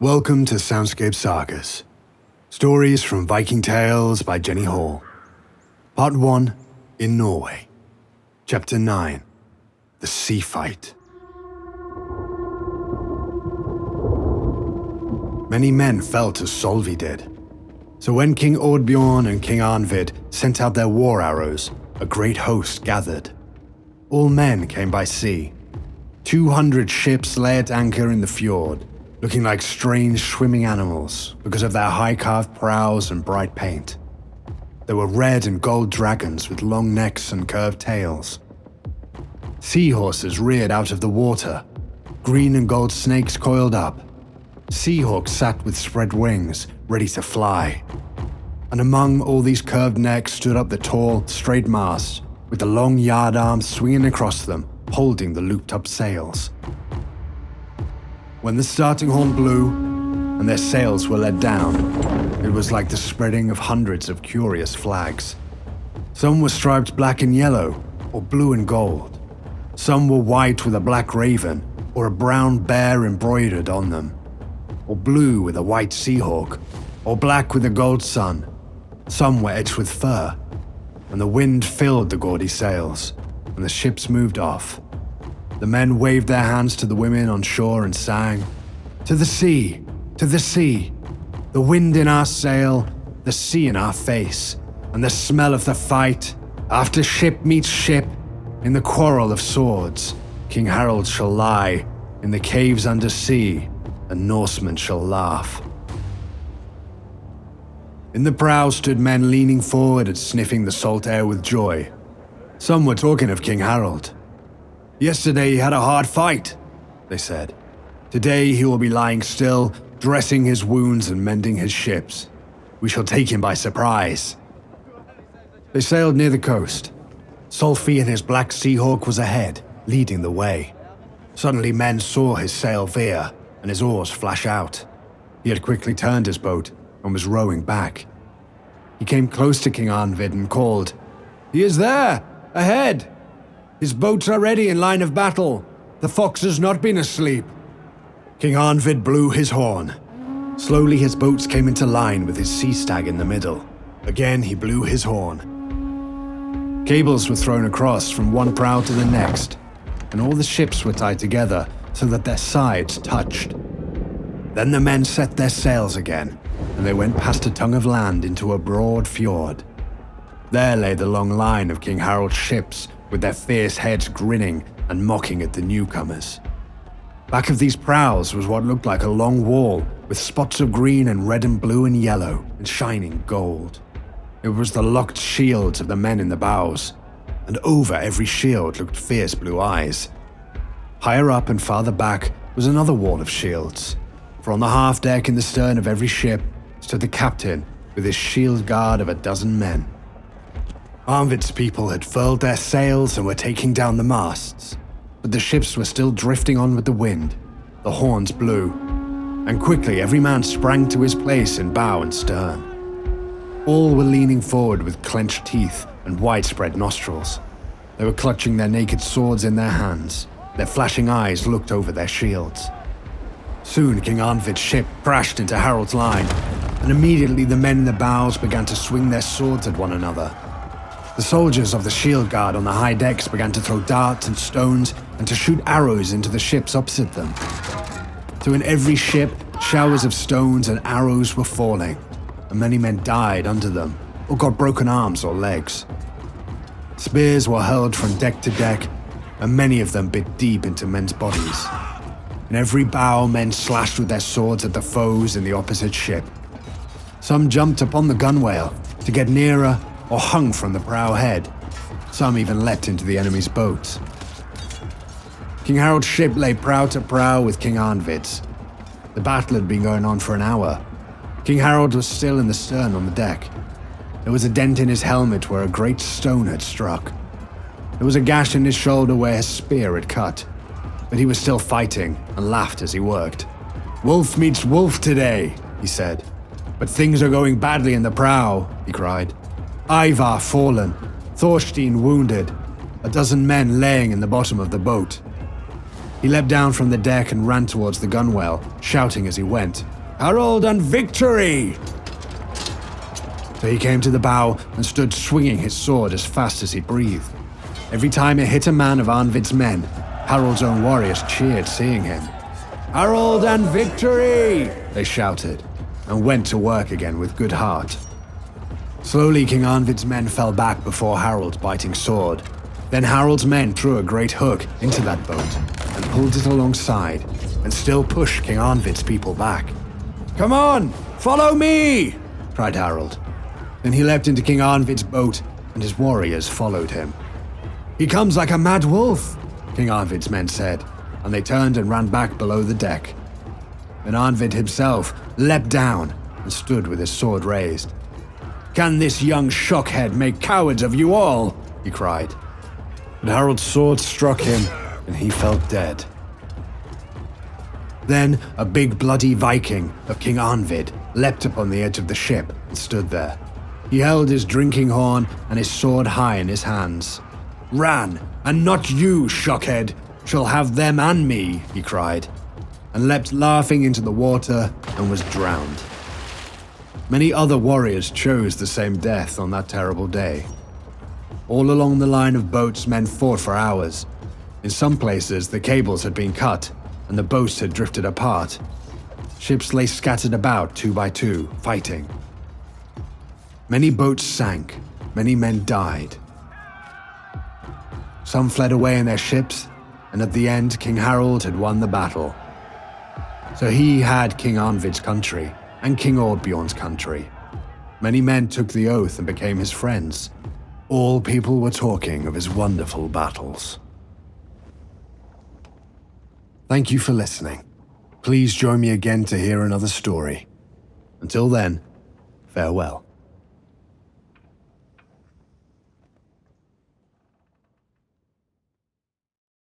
Welcome to Soundscape Sagas. Stories from Viking Tales by Jennie Hall. Part 1, in Norway. Chapter 9, The Sea Fight. Many men felt as Solvi did. So when King Oddbjorn and King Arnvid sent out their war arrows, a great host gathered. All men came by sea. 200 ships lay at anchor in the fjord, looking like strange swimming animals because of their high-carved prows and bright paint. There were red and gold dragons with long necks and curved tails. Seahorses reared out of the water, green and gold snakes coiled up. Seahawks sat with spread wings, ready to fly. And among all these curved necks stood up the tall, straight masts, with the long yard arms swinging across them, holding the looped-up sails. When the starting horn blew, and their sails were let down, it was like the spreading of hundreds of curious flags. Some were striped black and yellow, or blue and gold. Some were white with a black raven, or a brown bear embroidered on them, or blue with a white seahawk, or black with a gold sun. Some were edged with fur, and the wind filled the gaudy sails, and the ships moved off. The men waved their hands to the women on shore and sang, "To the sea, to the sea, the wind in our sail, the sea in our face, and the smell of the fight. After ship meets ship, in the quarrel of swords, King Harald shall lie in the caves under sea, and Norsemen shall laugh." In the prow stood men leaning forward and sniffing the salt air with joy. Some were talking of King Harald. "Yesterday he had a hard fight," they said. "Today he will be lying still, dressing his wounds and mending his ships. We shall take him by surprise." They sailed near the coast. Solfi and his black seahawk was ahead, leading the way. Suddenly men saw his sail veer and his oars flash out. He had quickly turned his boat and was rowing back. He came close to King Arnvid and called, "He is there, ahead! His boats are ready in line of battle. The fox has not been asleep." King Arnvid blew his horn. Slowly his boats came into line with his sea stag in the middle. Again he blew his horn. Cables were thrown across from one prow to the next, and all the ships were tied together so that their sides touched. Then the men set their sails again, and they went past a tongue of land into a broad fjord. There lay the long line of King Harald's ships, with their fierce heads grinning and mocking at the newcomers. Back of these prows was what looked like a long wall with spots of green and red and blue and yellow and shining gold. It was the locked shields of the men in the bows, and over every shield looked fierce blue eyes. Higher up and farther back was another wall of shields, for on the half deck in the stern of every ship stood the captain with his shield guard of a dozen men. Arnvid's people had furled their sails and were taking down the masts, but the ships were still drifting on with the wind. The horns blew, and quickly every man sprang to his place in bow and stern. All were leaning forward with clenched teeth and widespread nostrils. They were clutching their naked swords in their hands. Their flashing eyes looked over their shields. Soon King Arnvid's ship crashed into Harald's line, and immediately the men in the bows began to swing their swords at one another. The soldiers of the shield guard on the high decks began to throw darts and stones and to shoot arrows into the ships opposite them. So in every ship, showers of stones and arrows were falling, and many men died under them or got broken arms or legs. Spears were hurled from deck to deck, and many of them bit deep into men's bodies. In every bow, men slashed with their swords at the foes in the opposite ship. Some jumped upon the gunwale to get nearer or hung from the prow head. Some even leapt into the enemy's boats. King Harald's ship lay prow to prow with King Arnvid's. The battle had been going on for an hour. King Harald was still in the stern on the deck. There was a dent in his helmet where a great stone had struck. There was a gash in his shoulder where his spear had cut, but he was still fighting and laughed as he worked. "Wolf meets wolf today," he said. "But things are going badly in the prow," he cried. "Ivar fallen, Thorstein wounded, a dozen men laying in the bottom of the boat." He leapt down from the deck and ran towards the gunwale, shouting as he went, Harold and victory! So he came to the bow and stood swinging his sword as fast as he breathed. Every time it hit a man of Arnvid's men, Harold's own warriors cheered, seeing him. Harold and victory! They shouted, and went to work again with good heart. Slowly King Arnvid's men fell back before Harold's biting sword. Then Harold's men threw a great hook into that boat and pulled it alongside, and still pushed King Arnvid's people back. Come on, follow me! Cried Harold. Then he leapt into King Arnvid's boat, and his warriors followed him. He comes like a mad wolf, King Arnvid's men said, and they turned and ran back below the deck. Then Arnvid himself leapt down and stood with his sword raised. Can this young shockhead make cowards of you all? He cried. But Harold's sword struck him, and he fell dead. Then a big bloody Viking of King Arnvid leapt upon the edge of the ship and stood there. He held his drinking horn and his sword high in his hands. Ran, and not you, shockhead, shall have them and me, he cried, and leapt laughing into the water and was drowned. Many other warriors chose the same death on that terrible day. All along the line of boats men fought for hours. In some places the cables had been cut and the boats had drifted apart. Ships lay scattered about 2 by 2, fighting. Many boats sank, many men died. Some fled away in their ships, and at the end King Harold had won the battle. So he had King Arnvid's country, and King Oddbjorn's country. Many men took the oath and became his friends. All people were talking of his wonderful battles. Thank you for listening. Please join me again to hear another story. Until then, farewell.